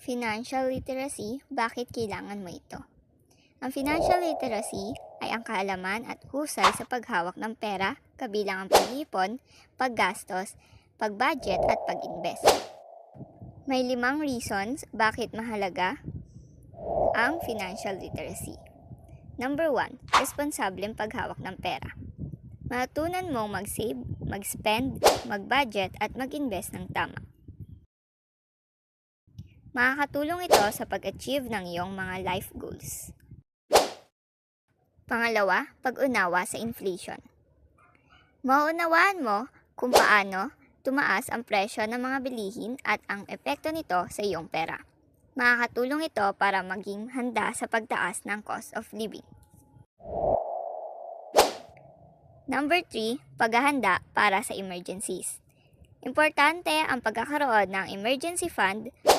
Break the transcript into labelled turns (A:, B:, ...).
A: Financial literacy, bakit kailangan mo ito? Ang financial literacy ay ang kaalaman at husay sa paghawak ng pera, kabilang ang pag-ipon, paggastos, pag-budget at pag-invest. May 5 reasons bakit mahalaga ang financial literacy. Number 1, responsableng paghawak ng pera. Matutunan mong mag-save, mag-spend, mag-budget at mag-invest ng tama. Makakatulong ito sa pag-achieve ng iyong mga life goals. Pangalawa, pag-unawa sa inflation. Mauunawaan mo kung paano tumaas ang presyo ng mga bilihin at ang epekto nito sa iyong pera. Makakatulong ito para maging handa sa pagtaas ng cost of living. Number 3, paghahanda para sa emergencies. Importante ang pagkakaroon ng emergency fund